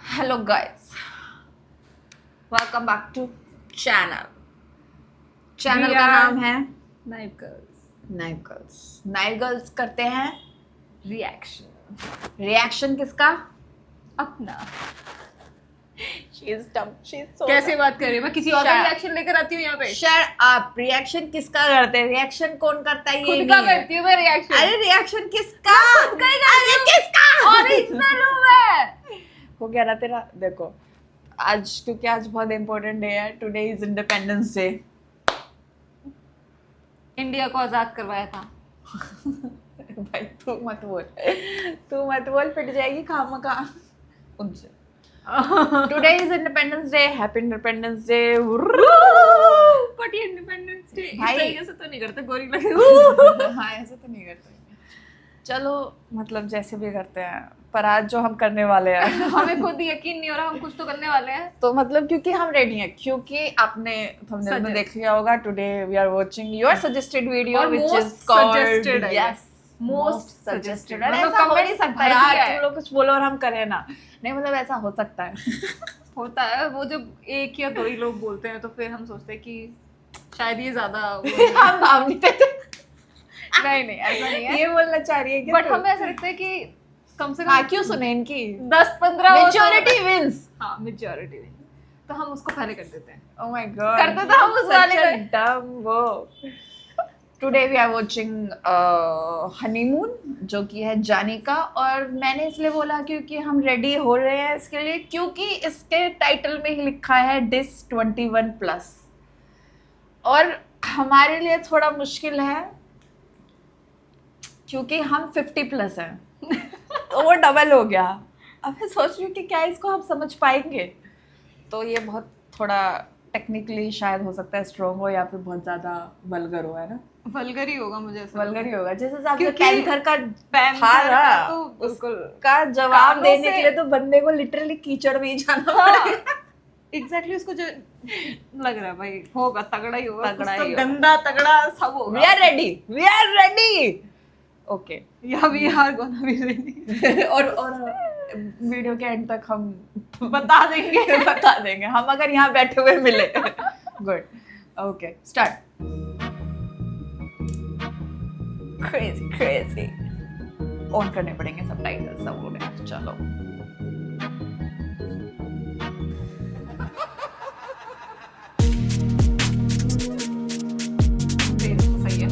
Hello guys, welcome back to channel का नाम है नाइफ गर्ल्स। नाइफ गर्ल्स करते हैं रिएक्शन किसका? अपना। so कैसे बात कर रही है? मैं किसी और का Shut- रिएक्शन लेकर आती हूँ यहाँ पे। Shut up. रिएक्शन किसका करते हैं? रिएक्शन कौन करता है? ये खुद का नहीं है। करती हूँ मैं रिएक्शन। अरे रिएक्शन किसका? खुद का ही करती हूँ। किसका? ओरिजिनल हूँ मैं। हो गया ना तेरा? देखो आज, क्योंकि आज बहुत इंपॉर्टेंट डे है। Today is independence day. India को आजाद करवाया था। भाई तू मत बोल, पिट जाएगी खामखा उनसे। Today is independence day. Happy independence day. But ये इंडिपेंडेंस डे भाई- इस तरीके से तो नहीं करते, गोरी लगे। हाँ ऐसे तो नहीं करते। चलो मतलब जैसे भी करते हैं, पर आज जो हम करने वाले हैं हमें खुद यकीन नहीं हो रहा हम कुछ तो करने वाले हैं। तो मतलब क्योंकि हम रेडी हैं, क्योंकि आपने थंबनेल में देख लिया होगा। Today we are watching your suggested video और which most is called suggested है ये। Yes Most suggested. suggested। मतलब ऐसा हो comment नहीं सकता भर यार, दिया है। तुम लोग कुछ बोलो और हम करें ना। नहीं मतलब ऐसा हो सकता है। होता है वो, जब एक या दो ही लोग बोलते हैं तो फिर हम सोचते हैं कि शायद ये ज्यादा हम भाव नहीं देते। नहीं ऐसा नहीं है। ये बोलना चाह रही है कि बट हमें ऐसा लगता है कि कम से हाँ कम क्यों सुने इनकी 10-15 मेजॉरिटी विंस। हाँ मेजॉरिटी विंस, तो हम उसको पहले कर देते हैं। Oh my god. करते तो हम उस वाले का। डम वो। Today we are watching honeymoon, जो कि है जानी का। और मैंने इसलिए बोला क्योंकि हम रेडी हो रहे हैं इसके लिए, क्योंकि इसके टाइटल में ही लिखा है डिस 21+। और हमारे लिए थोड़ा मुश्किल है क्योंकि हम 50+ हैं। तो वो डबल हो गया। अब मैं सोच रही हूँ कि क्या इसको हम समझ पाएंगे। तो ये बहुत थोड़ा टेक्निकली शायद हो सकता है स्ट्रॉन्ग हो, या फिर बहुत ज्यादा वल्गर हो, है ना? वल्गर ही होगा मुझे ऐसा। वल्गर ही होगा। जिस हिसाब से क्योंकि पैंथर का पैंथर था का ना, तो बिल्कुल का जवाब कानों देने से- के लिए तो बंदे को लिटरली कीचड़ में ही जाना हाँ पड़ेगा। एग्जैक्टली उसको जो लग रहा है भाई होगा, तगड़ा ही होगा, तगड़ा कुछ ही तो होगा। गंदा तगड़ा सब होगा। We are ready. ओके। या we are gonna be ready. और वीडियो के एंड तक हम बता देंगे। बता देंगे हम अगर यहाँ बैठे हुए मिले। Good. Okay start. Crazy on करने पड़ेंगे सबटाइटल्स सब लोग हैं। चलो सही है।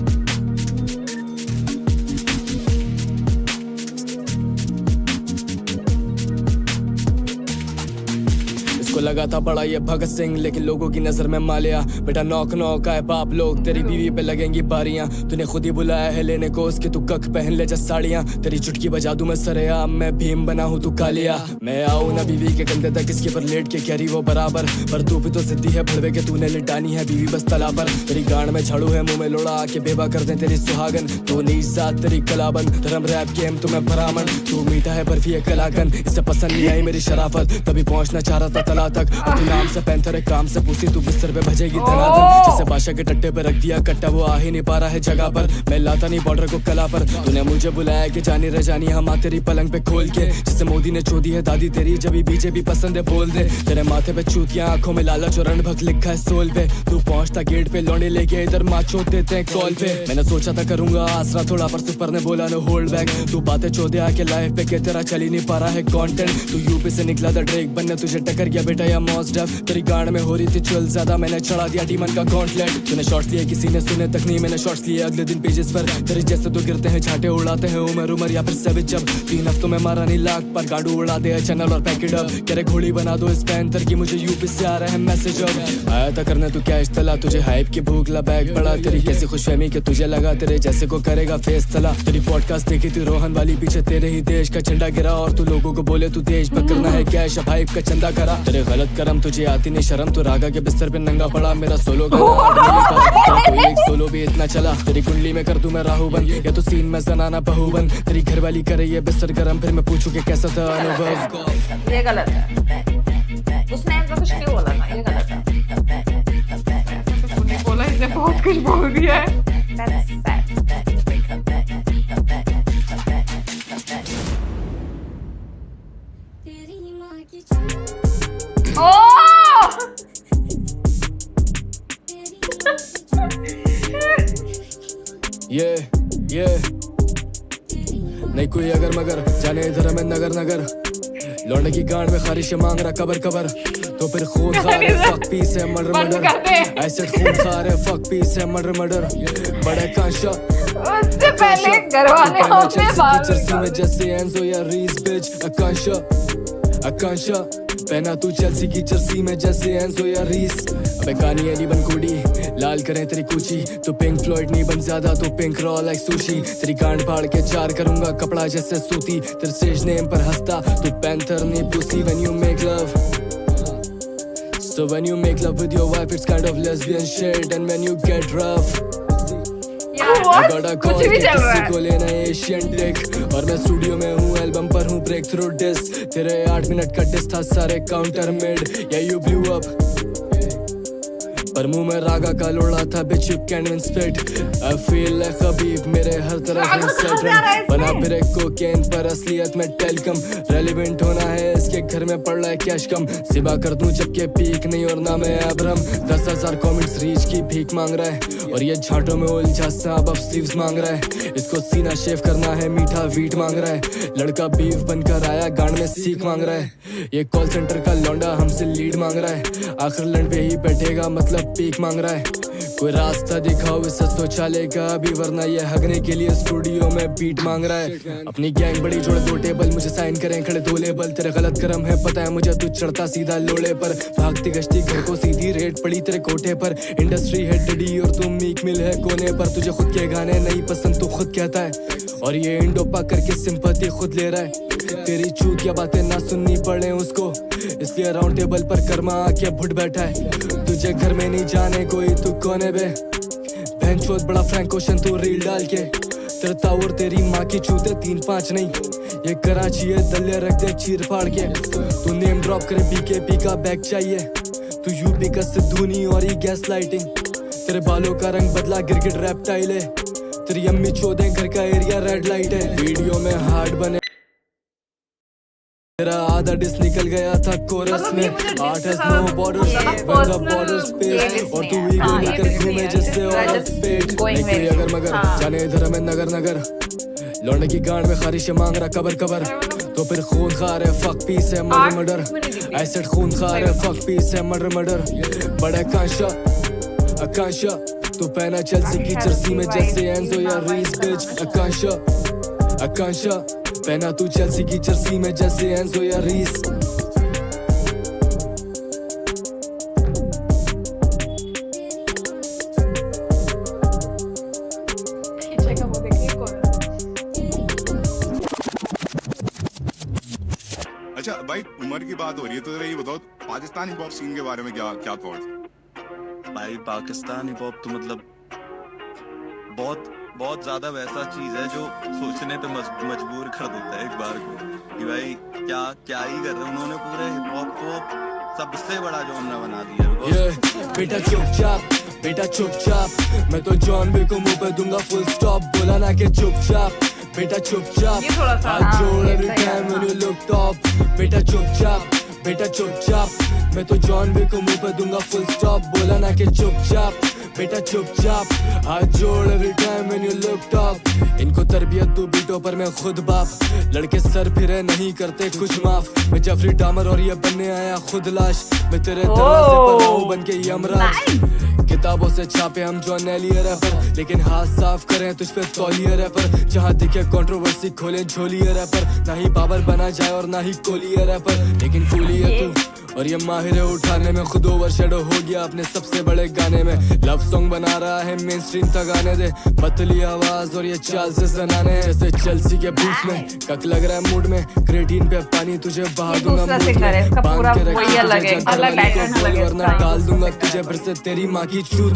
इसको लगा था बड़ा ये भगत सिंह, लेकिन लोगों की नजर में मालिया। बेटा नौक नौक आए बाप लोग, तेरी बीवी पे लगेंगी बारियां। तूने खुद ही बुलाया है लेने को उसके, तू कक पहन ले जा साड़ियां। तेरी चुटकी बजा दूं मैं सरेआम, मैं भीम बना हूं तू कालिया। मैं आऊं ना बीवी के कंधे तक, इसके पर लेट के कह रही वो बराबर। पर तू भी तो जिद्दी है भड़वे के, तूने लिटानी है बीवी बस तला पर। तेरी गांड में झाड़ू है मुंह में लोड़ा, आके बेवा कर दे तेरी सुहागन। तू नीच जात तेरी कलाबन, धर्म रैप गेम तुम्हें भरामन। तू मीठा है बर्फी है कलाकन, इसे पसंद नहीं आई मेरी शराफत, तभी पहुंचना चाह रहा था तला तक। तू नाम से पैंथर है काम से पूछी, तू बिस्तर पे भजेगी धनाधन। जैसे बादशाह के टट्टे पे रख दिया कट्टा, वो आ ही नहीं पा रहा है जगह पर। मैं लाता नहीं बॉर्डर को कला पर, तूने मुझे बुलाया कि जानी रे जानी हम तेरी पलंग पे खोल के। जिसे मोदी ने चोदी है दादी तेरी, जब भी बीजेपी पसंद है बोल दे। तेरे माथे पे चूतियां, आंखों में लालच और रणभक्त लिखा है सोल पे। तू पहुंचता गेट पे लौंडे लेके, इधर माँ चोद देते हैं कॉल पे। मैंने सोचा था करूंगा आसरा थोड़ा, पर सुपर ने बोला नो होल्ड बैक। तू बातें चोदे आके लाइफ पे के तेरा चल ही नहीं पा रहा है कंटेंट। तू यूपी से निकला था ड्रेक बनने, तुझे टक्कर गया बेटा या मॉस डफ। तेरी गांड में हो रही थी चुल ज्यादा, मैंने चढ़ा दिया डीमन का गॉन्टलेट। तूने शॉट्स लिए किसी ने सुने तक नहीं, मैंने शॉट्स लिए अगले दिन पेजेस पर। तेरे जैसे तो गिरते हैं झाटे उड़ाते हैं उमर या फिर सेविज। जब 3 हफ्तों में मारा नहीं लाख पर, गाड़ू उड़ा दे चैनल और पैकेट अप। कह रहे घोड़ी बना दो इस पैंथर की, मुझे यूपी से आ रहे हैं मैसेज अब। आया था करने तू क्या इश्तला, तुझे हाइप की भूख ला बैग बड़ा। तेरी कैसी खुशफहमी कि तुझे लगा तेरे जैसे को करेगा फेस तला। तेरी पॉडकास्ट देखी थी रोहन वाली, पीछे तेरे ही देश का झंडा गिरा। और तू लोगों को बोले तू देश पकड़ना है कैश, अब हाइप का चंदा करा। तेरे गलत करम तुझे आती नहीं शर्म, तू रागा के बिस्तर पे नंगा पड़ा। मेरा सोलो कोई एक सोलो भी इतना चला। तेरी कुंडली में कर दूं मैं राहु बन, या तो सीन में जनाना बहू बन। तेरी घरवाली करे ये बिस्तर गरम, फिर मैं पूछूं कि कैसा था अनुभव। ये गलत है। उसने ऐसा कुछ नहीं बोला था, ये गलत है। तूने बोला, इसने बहुत कुछ बोल दिया है। That's sad. नहीं कोई अगर मगर जाने इधर हमें नगर नगर लौंडे की गांड में खारिश मांग रहा कबर कबर तो फिर खून खा रहे फक पीस है मर्डर बंद कर दे। मर्डर ऐसे खून खा रहे फक पीस है मर्डर मर्डर बड़े कांशा उससे पहले घर वाले हमें बाहर चर्सी में जैसे एंजो या रीस बिच आकांक्षा पहना तू चेल्सी की जर्सी में जैसे एंजो या रीस अबे कानी एली बन कुड़ी लाल करें तेरी कूची तो पिंक फ्लॉयड नहीं बन ज्यादा तो पिंक रॉ लाइक सुशी तेरी गांड फाड़ के चार करूंगा कपड़ा जैसे सूती तेरे स्टेज नेम पर हंसता तू पैंथर नहीं pussy when you make love So when you make love with your wife it's kind of lesbian shit and when you get rough I got a call कुछ भी कि चल रहा किसी है। को लेना एशियन टेक और मैं स्टूडियो में हूँ एल्बम पर हूँ ब्रेक थ्रू डिस तेरे 8 मिनट का डिस था सारे काउंटर मेड या यू ब्लू अप पर मुंह में रागा का लोड़ा था bitch you can't even spit I feel like हबीब मेरे हर तरफ रागा कहाँ से आ रहा है इंसल्ट बना इसमें? फिर कोकेन पर असलियत में टेलकम रेलिवेंट होना है इसके घर में पड़ रहा है कैश कम सिबा कर दूं जबकि पीक नहीं और ना मैं अब्रम 10,000 कमेंट्स रीच की भीख मांग रहा है और ये झाटों में उलझा सांप अब स्लीव्स मांग रहा है इसको सीना शेव करना है मीठा वीट मांग रहा है लड़का बीफ बनकर आया गांड में सीख मांग रहा है ये कॉल सेंटर का लौंडा हमसे लीड मांग रहा है आखिर लंड पे ही बैठेगा मतलब पीक मांग रहा है कोई रास्ता दिखाओ इस शौचालय का अभी वरना ये हगने के लिए स्टूडियो में बीट मांग रहा है अपनी गैंग बड़ी जोड़ 2 टेबल मुझे साइन करें खड़े 2 लेबल तेरे गलत कर्म है पता है मुझे तू चढ़ता सीधा लोड़े पर भागती गश्ती घर को सीधी रेट पड़ी तेरे कोठे पर इंडस्ट्री है डडी और तुम मीक मिल है कोने पर तुझे खुद के गाने नहीं पसंद तू खुद कहता है और ये इंडोपा करके सिंपैथी खुद ले रहा है तेरी चूत क्या बातें ना सुननी पड़े उसको इसलिए राउंड टेबल पर कर्मा आके भुट बैठा है तुझे घर में नहीं जाने कोई तू कौन है बे बहन चोद बड़ा फ्रैंक क्वेश्चन तू रील डाल के तेरे ताऊ और तेरी माँ की चूते 3-5 नहीं ये कराची है दल्ले रख दे चीर फाड़ के तू नेम ड्रॉप करे बीकेपी का बैग चाहिए तू यूपी का सिद्धू नहीं और ये गैस लाइटिंग तेरे बालों का रंग बदला गिरगिट रैप्टाइल है तेरी अम्मी चौदह घर का एरिया रेड लाइट है वीडियो में हार्ड बने तेरा आधा डिस निकल गया था कोरस मतलब में ये मुझे आर्ट डिस हैज का नो बॉर्डर्स ये when the personal border space playlist और नहीं तू है। ईगो हाँ, ये लेकर भी घूमे नहीं है। जिससे I और just पेट going नहीं कोई with अगर it। मगर हाँ। जाने इधर हमें नगर नगर लौंडे की गांड में खारिश मांग रहा कबर कबर तो फिर खून खा रहे फक पीस है मर्डर मर्डर ऐसे खून खा रहे फक पीस है मर्डर मर्डर बड़ा आकांक्षा तू पहना चेल्सी की जर्सी में जैसे एंजो या रीस बिच आकांक्षा पहना तू चेल्सी की जर्सी में जैसे एंजो या रीस पीछे का वो देखिए कौन अच्छा भाई उम्र की बात हो रही है तो जरा ये बताओ पाकिस्तानी पॉप सीन के बारे में क्या क्या थॉट्स? भाई पाकिस्तान हिप हॉप तो मतलब बहुत बहुत ज्यादा वैसा चीज है जो सोचने पे मजबूर कर देता है एक बार को कि भाई क्या क्या ही कर रहे हैं उन्होंने पूरे हिप हॉप को सबसे बड़ा जॉनरा बना दिया है। बेटा चुपचाप मैं तो जॉन बे को मुंह पे दूंगा फुल स्टॉप बोला ना कि चुपचाप बेटा चुपचाप ये थोड़ा सा हाथ जोड़ ये every सही है, time when you look top बेटा चुपचाप मैं तो जॉन बे को मुंह पे दूंगा फुल स्टॉप बोला ना कि चुपचाप बेटा चुपचाप हाथ जोड़ every time when you look top इनको तरबियत दो बीटों पर मैं खुद बाप लड़के सर फिरे नहीं करते कुछ माफ मैं जफरी डामर और ये बनने आया खुद लाश मैं तेरे दरवाजे पर हूँ बन के यमराज किताबों से छापे हम जॉन एलियर रैपर लेकिन हाथ साफ करें तुझ पे तौलिया रैपर जहाँ दिखे कंट्रोवर्सी खोले झोलिया रैपर ना ही बाबर बना जाए और ना ही कोलिया रैपर लेकिन कूली है तू और ये माहिर है उठाने में खुद ओवरशैडो हो गया अपने सबसे बड़े गाने में लव सॉन्ग बना रहा है मेन स्ट्रीम तक आने दे पतली आवाज और ये चाल से सनाने जैसे चेल्सी के बूट में कक लग रहा है मूड में क्रेटीन पे पानी तुझे बहा दूंगा दूसरा मूड सिंगर है, इसका में पूरा बांध के वही रखी अलग तुझे है, जंतर अलग वाली को pattern, गोली अलग वरना style। डाल दूंगा तुझे फिर से तेरी माँ की चूत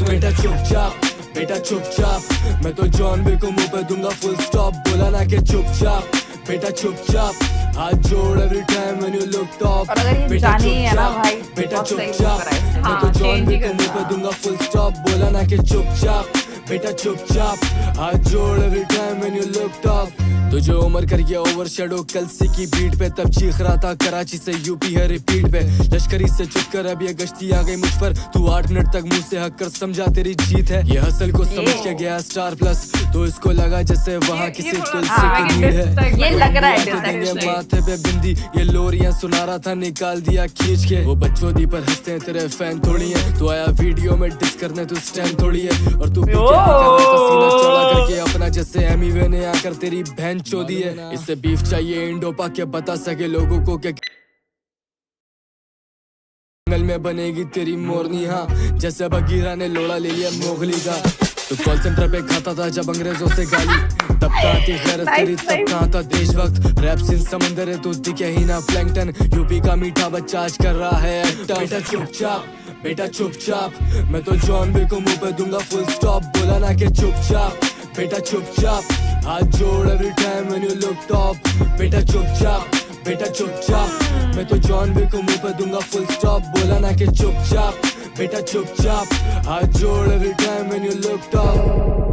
बेटा चुपचाप मैं तो जॉन बे को मुंह पे दूंगा फुल स्टॉप बोला ना कि चुपचाप बेटा चुपचाप हाथ जोड़ every time when you look top और अगर ये बेटा जानी है ना भाई, बेटा बहुत सही चुपचाप करा है। मैं हाँ, तो जॉन change बे ही को मुंह पे करना। दूंगा फुल स्टॉप बोला ना कि चुपचाप बेटा चुपचाप हाथ जोड़ every time when you look top तो जो उम्र कर गया ओवर शेडो कलसी की बीट पे, तब चीख रहा था कराची से यूपी है रिपीट पे। लश्करी से छुट कर अब ये गश्ती आ गई मुझ पर, तू 8 मिनट तक मुंह से हक कर समझा तेरी जीत है। ये हसल को समझ के गया स्टार प्लस, तो इसको लगा जैसे वहाँ किसी तुलसी की नीड है। ये लग रहा है देंगे माथे पे बिंदी, ये लोरियां सुना रहा था निकाल दिया खींच के। वो बच्चों दी पर हंसते हैं तेरे फैन थोड़ी है, तू आया वीडियो में डिस करने तू स्टैंड थोड़ी है। और तू सीना चौड़ा करके अपना जैसे एमीवे ने आकर तेरी बहन चोदी है। इससे बीफ चाहिए इंडो पा के बता सके लोगों को कि जंगल में बनेगी तेरी मोरनी। हाँ जैसे बगीरा ने लोड़ा ले लिया मोगली का। तो कॉल सेंटर पे खाता था जब अंग्रेजों से गाली, तब कहाँ थी खैरत तेरी, तब कहाँ था देशभक्त। रैप सीन समंदर है तू दिखे ही ना प्लैंकटन, यूपी का मीठा बच्चा आज कर रहा है एक्टर। बेटा चुपचाप, बेटा चुपचाप, मैं तो जॉन बी को मुंह पे दूंगा फुल स्टॉप, बोला ना कि चुपचाप। बेटा चुपचाप, हाथ जोड़ every time when you look top. बेटा चुपचाप, बेटा चुपचाप, मैं तो जॉन बी को मुंह पे दूंगा फुल स्टॉप, बोला ना कि चुपचाप। बेटा चुपचाप, हाथ जोड़ every time when you look top.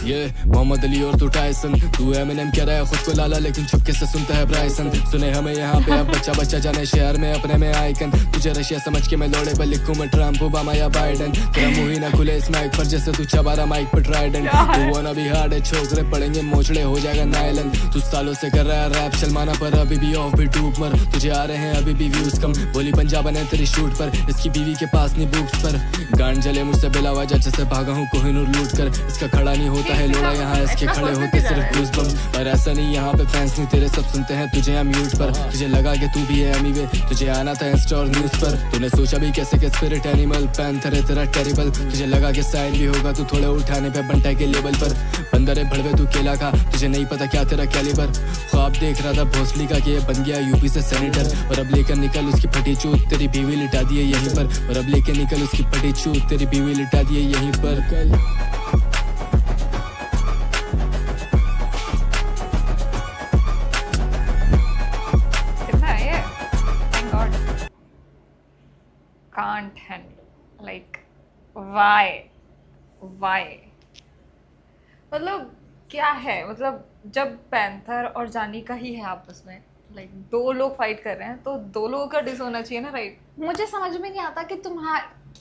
ये मोहम्मद अली और तू टायसन, तू एमिनेम कह रहा है खुद को लाला लेकिन चुपके से सुनता है ब्राइसन। सुने हमें यहाँ पे अब बच्चा बच्चा जाने शहर में अपने में आइकन, तुझे रशिया समझ के मैं लौड़े पर लिखूं मैं ट्रम्प ओबामा या बाइडन। तेरा मुंह ही ना खुले इस माइक पर जैसे तू चबा रहा माइक पर ट्राइडेंट। तू वो ना भी हार्ड है छोकरे पड़ेंगे मोचड़े हो जाएगा नायलन। तू सालों से कर रहा है रैप सलमाना पर अभी भी ऑफ भी डूब मर, तुझे आ रहे हैं अभी भी व्यूज कम। बोली पंजाब ने तेरी शूट पर, इसकी बीवी के पास नहीं बूब्स पर। गांड जले मुझसे बिला वजह जैसे भागा हूँ कोहिनूर लूट कर, इसका खड़ा नहीं होता है लोड़ा यहाँ इसके खड़े होते सिर्फ गूज़बम्स। और ऐसा नहीं यहाँ पे फैंस नहीं तेरे सब सुनते हैं तुझे म्यूट पर। तुझे लगा कि तू भी है एमीवे, तुझे आना था इंस्टा और न्यूज पर। तूने सोचा भी कैसे कि स्पिरिट एनिमल पैंथर है तेरा टेरिबल, तुझे लगा कि साइन भी होगा तू थोड़े उठाने पे बंटा के लेवल पर। बंदर है भड़वे तू केला का, तुझे नहीं पता क्या तेरा कैलिबर। ख्वाब देख रहा था भोसली का कि ये बन गया यूपी से सेनेटर, और अब लेकर निकल उसकी फटी चूत तेरी बीवी लिटा दिए यहीं पर। और अब लेकर निकल उसकी फटी चूत तेरी बीवी लिटा दिए यहीं पर। कल can't handle, like why मतलब क्या है, मतलब जब पैंथर और जानी का ही है आपस में, लाइक दो लोग फाइट कर रहे हैं तो दो लोगों का डिस होना चाहिए ना, राइट? मुझे समझ में नहीं आता कि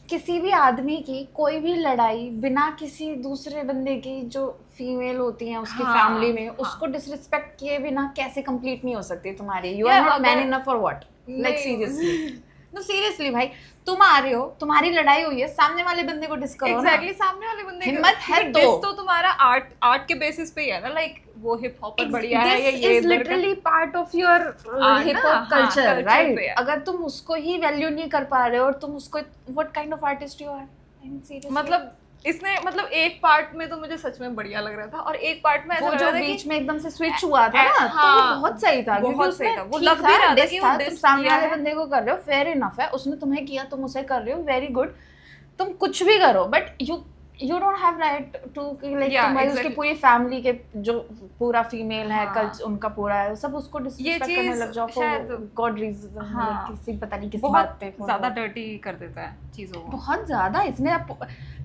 किसी भी आदमी की कोई भी लड़ाई बिना किसी दूसरे बंदे की जो फीमेल होती है उसकी फैमिली में उसको डिसरिस्पेक्ट किए बिना कैसे कंप्लीट नहीं हो सकती तुम्हारी। You are not man enough for what, like seriously no seriously भाई, तुम आ रहे हो, तुम्हारी लड़ाई हुई है, सामने वाले बंदे को डिस करो। Exactly, सामने वाले बंदे हिम्मत है तो तुम्हारा आर्ट के बेसिस पे ही है ना, लाइक वो हिप हॉप पर बढ़िया है, ये is literally part of your hip hop culture, right? अगर तुम उसको ही वैल्यू नहीं कर पा रहे हो और तुम उसको, what kind of artist you are? मतलब इसने मतलब एक पार्ट में तो मुझे सच में बढ़िया लग रहा था, और एक पार्ट में ऐसा लग रहा था बीच में एकदम से स्विच हुआ था ना, तो वो बहुत सही था, बहुत सही था। वो लग भी रहा था कि वो तुम सामने वाले बंदे को कर रहे हो, फेयर इनफ है, उसने तुम्हें किया तुम उसे कर रहे हो, वेरी गुड, तुम कुछ भी करो, but you don't have right to like तुम्हारी उसकी पूरी फैमिली के जो पूरा फीमेल है कल्चर उनका पूरा है सब उसको डिसरिस्पेक्ट करने लग जाओ फॉर गॉड रीजन, किसी पता नहीं किस बात पे ज्यादा डर्टी कर देता है चीजों को, बहुत ज्यादा। इसने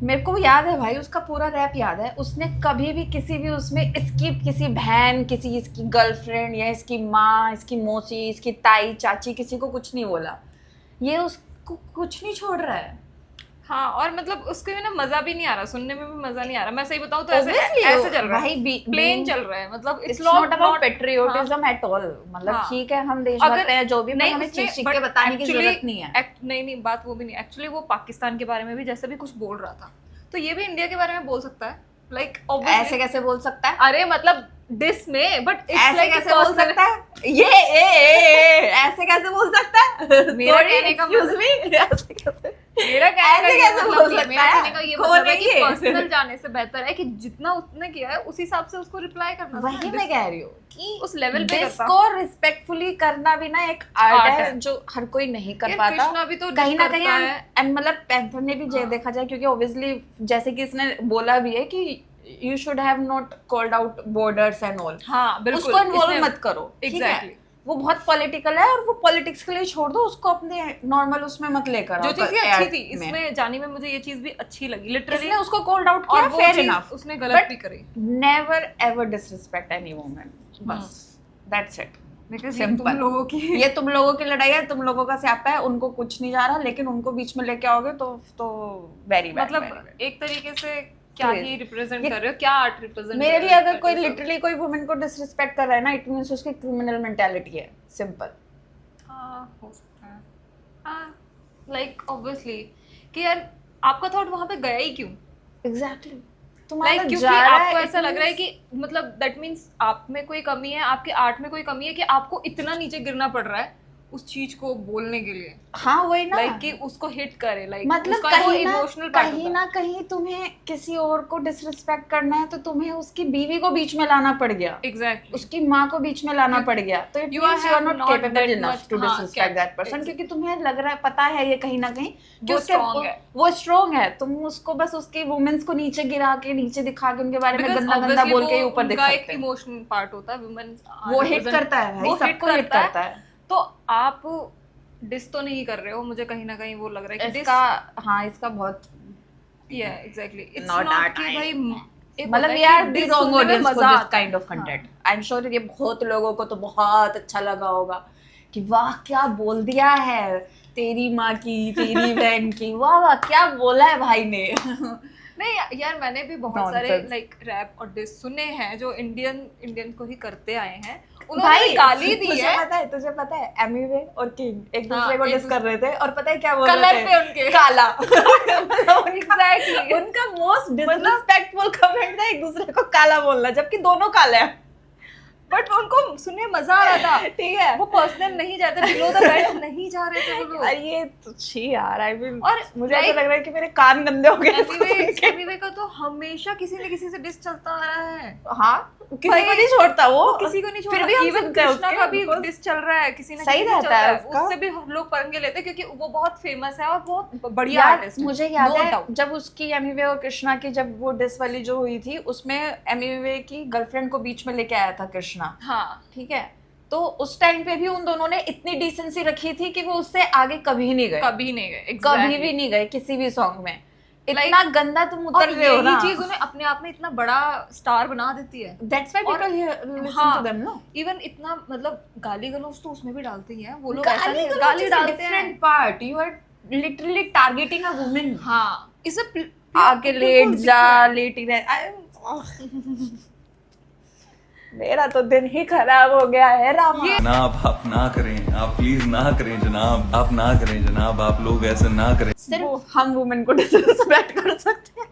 मेरे को याद है भाई, उसका पूरा रैप याद है, उसने कभी भी किसी भी उसमें इसकी किसी बहन, किसी इसकी गर्लफ्रेंड या इसकी माँ, इसकी मौसी, इसकी ताई, चाची, किसी को कुछ नहीं बोला। ये उसको कुछ नहीं छोड़ रहा है। हाँ, और मतलब उसके भी ना मजा भी नहीं आ रहा, सुनने में भी मजा नहीं आ रहा। मैं सही बताऊँ तो ऐसे चल रहा है, प्लेन चल रहा है, मतलब it's not about patriotism at all. मतलब ठीक है हम देशभक्त हैं जो भी, पर हमें चीख के बताने की जरूरत नहीं है। नहीं, बात वो भी नहीं, एक्चुअली वो पाकिस्तान के बारे में भी जैसे भी कुछ बोल रहा था, तो ये भी इंडिया के बारे में बोल सकता है, लाइक ऐसे कैसे बोल सकता है? अरे मतलब डिस में, बट ऐसे कैसे बोल सकता है? ये ऐसे कैसे बोल सकता है? मेरा कहने का मतलब मेरा कहने का ये मतलब है कि पर्सनल जाने से बेहतर है कि जितना उसने किया है उस हिसाब से उसको रिप्लाई करना। वही मैं कह रही हूँ कि उस लेवल पे इसको रिस्पेक्टफुली करना भी ना एक आर्ट है जो हर कोई नहीं कर पाता। कृष्णा भी तो कहीं ना कहीं एंड मतलब पैंथर ने भी देखा जाए, क्योंकि ऑब्वियसली जैसे कि इसने बोला भी है कि you should have not called out borders and all। हाँ बिल्कुल, उसको इन्वॉल्व मत करो, एग्जैक्टली। वो बहुत पॉलिटिकल है और वो पॉलिटिक्स के लिए छोड़ दो उसको, अपने नॉर्मल उसमें मत लेकर आओ। जो चीज तो अच्छी ad थी में। इसमें जानी में, मुझे ये चीज भी अच्छी लगी लिटरली। इसने उसको कॉल्ड आउट और किया, वो फेयर चीज इनफ, उसने गलत भी करी। Never ever disrespect any woman, बस दैट्स इट। Because Simple. तुम लोगों की ये तुम लोगों की लड़ाई है, तुम लोगों का स्यापा है, उनको कुछ नहीं जा रहा, लेकिन उनको बीच में लेके आओगे तो वेरी बैड। मतलब एक तरीके से क्या ही रिप्रेजेंट कर रहे हो, क्या आर्ट रिप्रेजेंट मेरे लिए अगर कोई लिटरली कोई वुमेन को डिसरिस्पेक्ट कर रहा है ना, इट मींस उसकी क्रिमिनल मेंटालिटी है, सिंपल। हो सकता है, हाँ, लाइक ऑब्वियसली कि यार आपका थॉट वहां पे गया ही क्यों, एग्जैक्टली। तुम्हारा लाइक क्योंकि जा रहा आपको है, ऐसा it लग रहा है means- कि मतलब दैट मीन्स आप में कोई कमी है, आपके आर्ट में कोई कमी है कि आपको इतना नीचे गिरना पड़ रहा है उस चीज को बोलने के लिए, हाँ वही ना, लाइक कि उसको हिट करे, लाइक मतलब उसका वो कहीं इमोशनल पार्ट कहीं होता ना कहीं तुम्हें किसी और को डिसरिस्पेक्ट करना है तो तुम्हें उसकी बीवी को बीच में लाना पड़ गया, है। एग्जैक्टली, उसकी माँ को बीच में लाना पड़ गया, तो it You means you are have not not capable that enough much, to हाँ, डिसरिस्पेक्ट दैट पर्सन, exactly. क्योंकि तुम्हें लग रहा है, पता है ये कहीं ना कहीं कि वो उसके strong है। वो स्ट्रॉन्ग है, तुम उसको बस उसकी वुमेन्स को नीचे गिरा के, नीचे दिखा के, उनके बारे में Because गंदा गंदा obviously बोल के ही वो ऊपर दिख उनका सकते एक हैं। इमोशनल पार्ट होता है, वुमेन वो हिट करता है भाई, वो hit सबको हिट करता है। करता है। तो आप डिस तो नहीं कर रहे हो, मुझे कहीं ना कहीं वो लग रहा है कि इसका हाँ, इसका बहुत या exactly it's Not not that कि time. भाई एक मतलब होता है वी आर कि दी diss रॉन्ग सुनने में ऑडियंस फॉर मजा दिस आता है। Kind of content. I am sure ये बहुत लोगों को तो बहुत अच्छा लगा होगा कि वाह क्या बोल दिया है तेरी माँ की, तेरी बहन की, वाह वाह क्या बोला है भाई ने। नहीं यार, मैंने भी बहुत सारे Nonsense. लाइक रैप और डिस सुने हैं जो इंडियन को ही करते आए हैं, उन्होंने भाई भी गाली दी तुझे है तुझे पता है एमिवे और किंग एक हाँ, दूसरे को एक डिस कर रहे थे, और पता है क्या बोल कलर रहे पे थे? उनके काला। एग्जैक्टली उनका मोस्ट डिसरिस्पेक्टफुल कमेंट था एक दूसरे को काला बोलना, जबकि दोनों काले हैं। बट उनको सुनने मजा आ रहा था, ठीक है, वो पर्सनल नहीं जाते, बिलो द बेल्ट नहीं जा रहे थे वो लोग। यार ये तो छी यार, आई मीन और मुझे ऐसा like- लग रहा है कि मेरे कान गंदे हो गए इसको सुन के। एमिवे का तो हमेशा किसी न किसी से डिस चलता आ रहा है, हाँ, किसी भाई, को नहीं छोड़ता वो, किसी को नहीं छोड़ फिर भी हम इवन सुनते हैं कृष्णा उसके, का भी because डिस चल रहा है, किसी न सही किसी से रहता चलता है है, उसका। उससे भी हम लोग पंगे लेते हैं क्योंकि वो बहुत फेमस है और बहुत बढ़िया यार आर्टिस्ट है। मुझे याद No है doubt. जब उसकी एमिवे और कृष्णा की जब वो डिस वाली जो हुई थी, उसमें एमिवे की गर्लफ्रेंड को बीच में लेके आया था कृष्णा, हाँ, ठीक है, तो उस टाइम पे भी उन दोनों ने इतनी डिसेंसी रखी थी कि वो उससे आगे कभी नहीं गए, कभी नहीं गए, कभी exactly. भी नहीं गए किसी भी सॉन्ग में। इतना Like- गंदा तुम और उतर रहे हो ना, यही चीज उन्हें अपने आप में इतना बड़ा स्टार बना देती है। दैट्स व्हाई और- पीपल लिसन हाँ, टू देम, नो? इवन इतना मतलब गाली गलौज तो उसमें भी डालते ही हैं वो लोग, ऐसा गाली नहीं गलौज गाली is a डालते different हैं। part. You are literally targeting a woman. हाँ, इसे आके लेट जा, लेटी रह। मेरा तो दिन ही खराब हो गया है रामा। जनाब आप ना करें, आप प्लीज ना करें जनाब, आप ना करें जनाब, आप लोग ऐसे ना करें। सिर्फ हम वुमेन को डिसरिस्पेक्ट कर सकते हैं।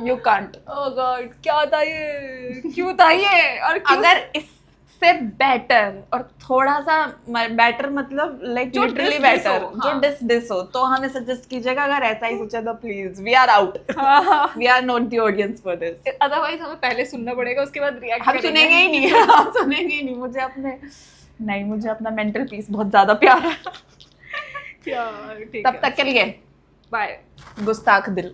You can't. ओह गॉड, क्या था ये, क्यों था ये, और क्यों? अगर इससे बेटर और थोड़ा सा बेटर, मतलब लाइक जो लिटरली diss बेटर, हो, जो हाँ। डिस हो, तो हमें सजेस्ट कीजिएगा। अगर ऐसा ही कुछ है तो please, we are out, we are not the audience for this. Otherwise हमें पहले सुनना पड़ेगा, उसके बाद रिएक्ट हम सुनेंगे ही नहीं, हम सुनेंगे ही नहीं। मुझे अपना मेंटल पीस बहुत ज्यादा प्यारा है। नहीं। तब तक के लिए बाय। गुस्ताख दिल।